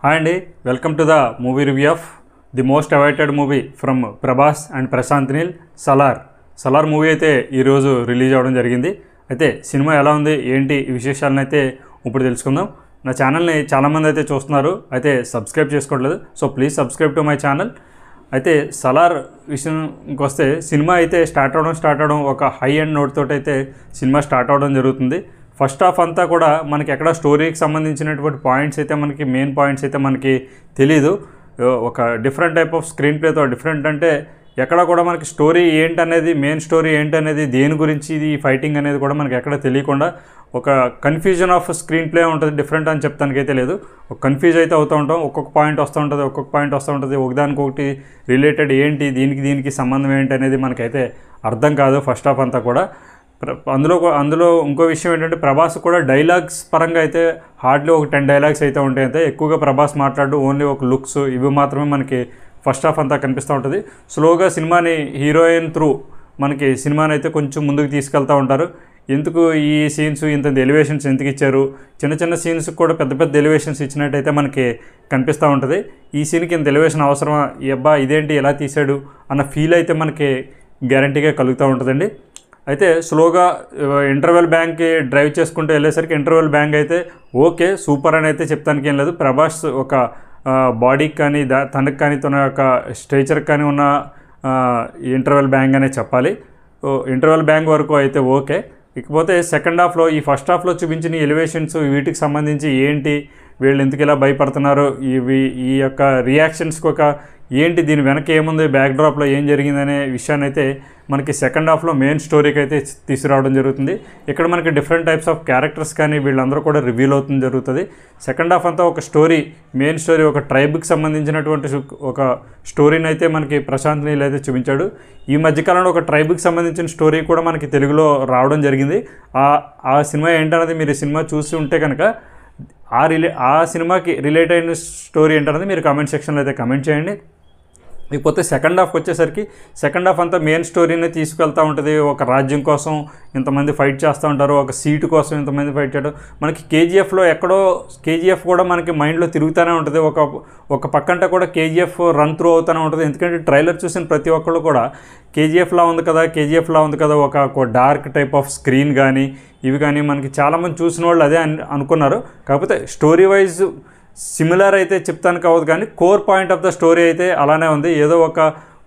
Hi Andy, welcome to the movie review of the most awaited movie from Prabhas and Prashant Neel, Salar movie అయితే ఈరోజు release అవ్వడం జరిగింది. అయితే cinema ఎలా ఉంది ఏంటి ఈ విశేషాలను అయితే ఇప్పుడు తెలుసుకుందాం. నా ఛానల్ని చాలామంది అయితే చూస్తున్నారు, అయితే సబ్స్క్రైబ్ చేసుకోవట్లేదు. So please subscribe to my channel. అయితే సలార్ విషయంకి వస్తే సినిమా అయితే స్టార్ట్ అవడం ఒక హై అండ్ నోట్ తోటి అయితే సినిమా స్టార్ట్ అవడం జరుగుతుంది. ఫస్ట్ హాఫ్ అంతా కూడా మనకి ఎక్కడ స్టోరీకి సంబంధించినటువంటి పాయింట్స్ అయితే మనకి మెయిన్ పాయింట్స్ అయితే మనకి తెలీదు. ఒక డిఫరెంట్ టైప్ ఆఫ్ స్క్రీన్ ప్లేతో డిఫరెంట్ అంటే ఎక్కడ కూడా మనకి స్టోరీ ఏంటనేది మెయిన్ స్టోరీ ఏంటనేది దేని గురించి ఇది ఫైటింగ్ అనేది కూడా మనకి ఎక్కడ తెలియకుండా ఒక కన్ఫ్యూజన్ ఆఫ్ స్క్రీన్ ప్లే ఉంటుంది. డిఫరెంట్ అని చెప్తానికైతే లేదు, ఒక కన్ఫ్యూజ్ అయితే అవుతూ ఉంటాం. ఒక్కొక్క పాయింట్ వస్తూ ఉంటుంది, ఒకదానికొకటి రిలేటెడ్ ఏంటి దీనికి సంబంధం ఏంటి అనేది మనకైతే అర్థం కాదు ఫస్ట్ హాఫ్ అంతా కూడా. అందులో ఇంకో విషయం ఏంటంటే ప్రభాస్ కూడా డైలాగ్స్ పరంగా అయితే హార్డ్లీ ఒక 10 డైలాగ్స్ అయితే ఉంటాయి. అయితే ఎక్కువగా ప్రభాస్ మాట్లాడు ఓన్లీ ఒక లుక్స్ ఇవి మాత్రమే మనకి ఫస్ట్ హాఫ్ అంతా కనిపిస్తూ ఉంటుంది. స్లోగా సినిమాని హీరోయిన్ త్రూ మనకి సినిమాని అయితే కొంచెం ముందుకు తీసుకెళ్తూ ఉంటారు. ఎందుకు ఈ సీన్స్ ఇంత ఎలివేషన్స్ ఎందుకు ఇచ్చారు, చిన్న సీన్స్ కూడా పెద్ద ఎలివేషన్స్ ఇచ్చినట్టయితే మనకి కనిపిస్తూ ఉంటుంది. ఈ సీన్కి ఇంత ఎలివేషన్ అవసరమా, అబ్బా ఇదేంటి ఎలా తీశాడు అన్న ఫీల్ అయితే మనకి గ్యారంటీగా కలుగుతూ ఉంటుందండి. అయితే స్లోగా ఇంటర్వెల్ బ్యాంక్కి డ్రైవ్ చేసుకుంటూ వెళ్ళేసరికి ఇంటర్వెల్ బ్యాంక్ అయితే ఓకే సూపర్ అని అయితే చెప్తానికి ఏం లేదు. ప్రభాస్ ఒక బాడీకి కానీ తనకు కానీ తన యొక్క స్ట్రేచర్కి కానీ ఉన్న ఇంటర్వెల్ బ్యాంక్ అనే చెప్పాలి. ఇంటర్వెల్ బ్యాంక్ వరకు అయితే ఓకే. ఇకపోతే సెకండ్ హాఫ్లో ఈ ఫస్ట్ హాఫ్లో చూపించిన ఎలివేషన్స్ వీటికి సంబంధించి ఏంటి, వీళ్ళు ఎందుకు ఇలా భయపడుతున్నారు, ఈ యొక్క రియాక్షన్స్కి ఒక ఏంటి, దీని వెనక ఏముంది, బ్యాక్డ్రాప్లో ఏం జరిగిందనే విషయాన్ని అయితే మనకి సెకండ్ హాఫ్లో మెయిన్ స్టోరీకి అయితే తీసుకురావడం జరుగుతుంది. ఇక్కడ మనకి డిఫరెంట్ టైప్స్ ఆఫ్ క్యారెక్టర్స్ కానీ వీళ్ళందరూ కూడా రివీల్ అవుతుంది జరుగుతుంది. సెకండ్ హాఫ్ అంతా ఒక స్టోరీ, మెయిన్ స్టోరీ ఒక ట్రైబ్కి సంబంధించినటువంటి ఒక స్టోరీని అయితే మనకి ప్రశాంత్ నీల్ అయితే చూపించాడు. ఈ మధ్యకాలంలో ఒక ట్రైబ్కి సంబంధించిన స్టోరీ కూడా మనకి తెలుగులో రావడం జరిగింది. ఆ సినిమా ఏంటన్నది మీరు ఈ సినిమా చూసి ఉంటే కనుక ఆ సినిమాకి రిలేట్ అయిన స్టోరీ ఏంటన్నది మీరు కామెంట్ సెక్షన్లో అయితే కామెంట్ చేయండి. ఇకపోతే సెకండ్ హాఫ్ వచ్చేసరికి సెకండ్ హాఫ్ అంతా మెయిన్ స్టోరీని తీసుకెళ్తూ ఉంటుంది. ఒక రాజ్యం కోసం ఇంతమంది ఫైట్ చేస్తూ ఉంటారు, ఒక సీటు కోసం ఇంతమంది ఫైట్ చేయడం. మనకి కేజీఎఫ్లో ఎక్కడో కేజీఎఫ్ కూడా మనకి మైండ్లో తిరుగుతూనే ఉంటుంది. ఒక పక్కంట కూడా కేజీఎఫ్ రన్ త్రూ అవుతూనే ఉంటుంది. ఎందుకంటే ట్రైలర్ చూసిన ప్రతి ఒక్కళ్ళు కూడా కేజీఎఫ్లా ఉంది కదా ఒక డార్క్ టైప్ ఆఫ్ స్క్రీన్ కానీ ఇవి కానీ మనకి చాలామంది చూసిన వాళ్ళు అదే అనుకున్నారు. కాకపోతే స్టోరీ వైజ్ సిమిలర్ అయితే చెప్తాను కావద్దు, కానీ core point of the story అయితే అలానే ఉంది. ఏదో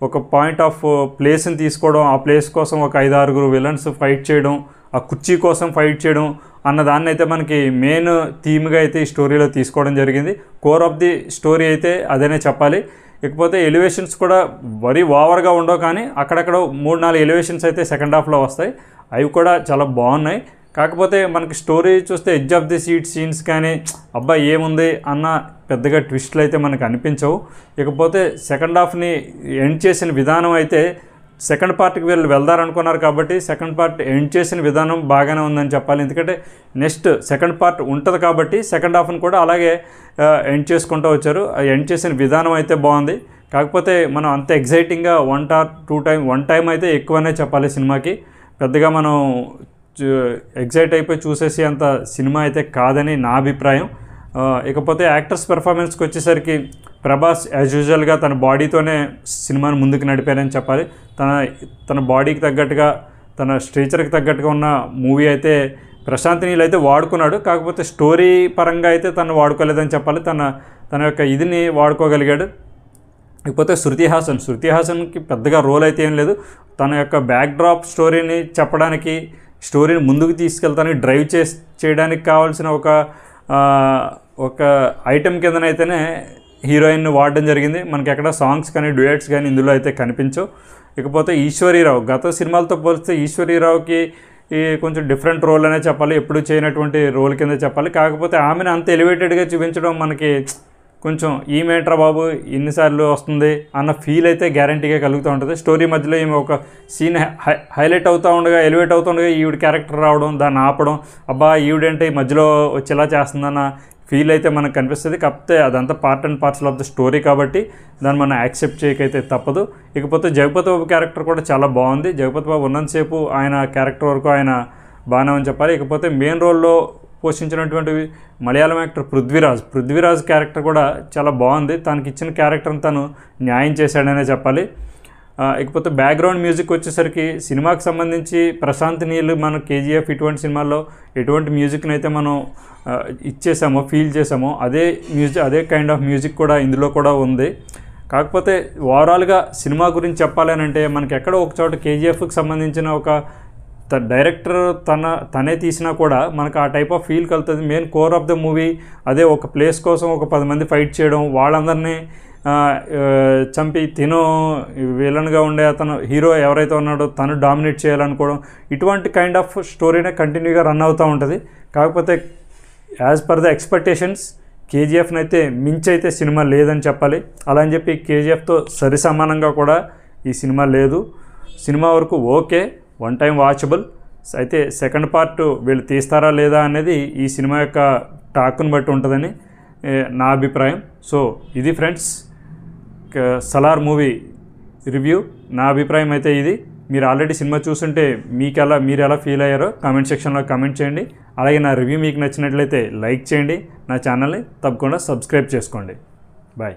ఒక పాయింట్ ఆఫ్ ప్లేస్ని తీసుకోవడం, ఆ ప్లేస్ కోసం ఒక 5-6 విలన్స్ ఫైట్ చేయడం, ఆ కుర్చీ కోసం ఫైట్ చేయడం అన్న దాన్ని అయితే మనకి మెయిన్ థీమ్గా అయితే ఈ స్టోరీలో తీసుకోవడం జరిగింది. కోర్ ఆఫ్ ది స్టోరీ అయితే అదేనే చెప్పాలి. ఇకపోతే ఎలివేషన్స్ కూడా వరీ ఓవర్గా ఉండవు, కానీ అక్కడక్కడ 3-4 ఎలివేషన్స్ అయితే సెకండ్ హాఫ్లో వస్తాయి. అవి కూడా చాలా బాగున్నాయి. కాకపోతే మనకి స్టోరీ చూస్తే edge of the seat scenes కానీ అబ్బా ఏముంది అన్న పెద్దగా ట్విస్ట్లు అయితే మనకు అనిపించవు. ఇకపోతే సెకండ్ హాఫ్ని ఎండ్ చేసిన విధానం అయితే సెకండ్ పార్ట్కి వీళ్ళు వెళ్దారనుకున్నారు కాబట్టి సెకండ్ పార్ట్ ఎండ్ చేసిన విధానం బాగానే ఉందని చెప్పాలి. ఎందుకంటే నెక్స్ట్ సెకండ్ పార్ట్ ఉంటుంది కాబట్టి సెకండ్ హాఫ్ని కూడా అలాగే ఎండ్ చేసుకుంటూ వచ్చారు. ఎండ్ చేసిన విధానం అయితే బాగుంది. కాకపోతే మనం అంత ఎగ్జైటింగ్గా 1 టైం అయితే ఎక్కువనే చెప్పాలి. సినిమాకి పెద్దగా మనం ఎగ్జైట్ అయిపోయి చూసేసి అంత సినిమా అయితే కాదని నా అభిప్రాయం. ఇకపోతే యాక్టర్స్ పెర్ఫార్మెన్స్కి వచ్చేసరికి ప్రభాస్ యాజ్ యూజువల్గా తన బాడీతోనే సినిమాను ముందుకు నడిపారని చెప్పాలి. తన బాడీకి తగ్గట్టుగా తన స్ట్రేచర్కి తగ్గట్టుగా ఉన్న మూవీ అయితే ప్రశాంత్ నీల్ అయితే వాడుకున్నాడు. కాకపోతే స్టోరీ పరంగా అయితే తను వాడుకోలేదని చెప్పాలి. తన యొక్క ఇదిని వాడుకోగలిగాడు. ఇకపోతే శృతి హాసన్కి పెద్దగా రోల్ అయితే ఏం లేదు. తన యొక్క బ్యాక్డ్రాప్ స్టోరీని చెప్పడానికి, స్టోరీని ముందుకు తీసుకెళ్తానికి, డ్రైవ్ చేయడానికి కావాల్సిన ఒక ఐటెం కిందనైతేనే హీరోయిన్ని వాడడం జరిగింది. మనకి ఎక్కడ సాంగ్స్ కానీ డ్యూయట్స్ కానీ ఇందులో అయితే కనిపించవు. ఇకపోతే ఈశ్వరీరావు గత సినిమాలతో పోలిస్తే ఈశ్వరీరావుకి కొంచెం డిఫరెంట్ రోల్ అనే చెప్పాలి, ఎప్పుడు చేయనటువంటి రోల్ కింద చెప్పాలి. కాకపోతే ఆమెను అంత ఎలివేటెడ్గా చూపించడం మనకి కొంచెం ఈమెట్రా బాబు ఇన్నిసార్లు వస్తుంది అన్న ఫీల్ అయితే గ్యారంటీగా కలుగుతూ ఉంటుంది. స్టోరీ మధ్యలో ఈమె ఒక సీన్ హైలైట్ అవుతూ ఉండగా, ఎలివేట్ అవుతుండగా ఈవిడ క్యారెక్టర్ రావడం, దాన్ని ఆపడం, అబ్బా ఈవిడంటే ఈ మధ్యలో వచ్చేలా చేస్తుందన్న ఫీల్ అయితే మనకు కనిపిస్తుంది. కాకపోతే అదంతా part and parcel of the story కాబట్టి దాన్ని మనం యాక్సెప్ట్ చేయకైతే తప్పదు. ఇకపోతే జగపతి బాబు క్యారెక్టర్ కూడా చాలా బాగుంది. జగపతి బాబు ఉన్నంతసేపు ఆయన క్యారెక్టర్ వరకు ఆయన బాగానే అని చెప్పాలి. ఇకపోతే మెయిన్ రోల్లో పోషించినటువంటి మలయాళం యాక్టర్ పృథ్వీరాజ్ క్యారెక్టర్ కూడా చాలా బాగుంది. తనకి ఇచ్చిన క్యారెక్టర్ని తను న్యాయం చేశాడనే చెప్పాలి. ఇకపోతే బ్యాక్గ్రౌండ్ మ్యూజిక్ వచ్చేసరికి సినిమాకి సంబంధించి ప్రశాంత్ నీల్ మన కేజీఎఫ్ ఇటువంటి సినిమాల్లో ఎటువంటి మ్యూజిక్ని అయితే మనం ఇచ్చేసామో ఫీల్ చేసామో అదే కైండ్ ఆఫ్ మ్యూజిక్ కూడా ఇందులో కూడా ఉంది. కాకపోతే ఓవరాల్గా సినిమా గురించి చెప్పాలి అని అంటే మనకి ఎక్కడో ఒక చోట కేజీఎఫ్కి సంబంధించిన ఒక డైరెక్టర్ తనే తీసినా కూడా మనకు ఆ టైప్ ఆఫ్ ఫీల్ కలుగుతుంది. Main core of the movie అదే ఒక ప్లేస్ కోసం ఒక 10 మంది ఫైట్ చేయడం, వాళ్ళందరినీ చంపి విలన్గా ఉండే అతను హీరో ఎవరైతే ఉన్నాడో తను డామినేట్ చేయాలనుకోవడం, ఇటువంటి కైండ్ ఆఫ్ స్టోరీనే కంటిన్యూగా రన్ అవుతూ ఉంటుంది. కాకపోతే యాజ్ పర్ ద ఎక్స్పెక్టేషన్స్ కేజీఎఫ్ని అయితే మించి అయితే సినిమా లేదని చెప్పాలి. అలా అని చెప్పి కేజీఎఫ్తో సరిసమానంగా కూడా ఈ సినిమా లేదు. సినిమా వరకు ఓకే, వన్ టైం వాచబుల్. అయితే సెకండ్ పార్ట్ వీళ్ళు తీస్తారా లేదా అనేది ఈ సినిమా యొక్క టాక్ను బట్టి ఉంటుందని నా అభిప్రాయం. సో ఇది ఫ్రెండ్స్ సలార్ మూవీ రివ్యూ. నా అభిప్రాయం అయితే ఇది. మీరు ఆల్రెడీ సినిమా చూస్తుంటే మీరు ఎలా ఫీల్ అయ్యారో కామెంట్ సెక్షన్లో కామెంట్ చేయండి. అలాగే నా రివ్యూ మీకు నచ్చినట్లయితే లైక్ చేయండి. నా ఛానల్ని తప్పకుండా సబ్స్క్రైబ్ చేసుకోండి. బాయ్.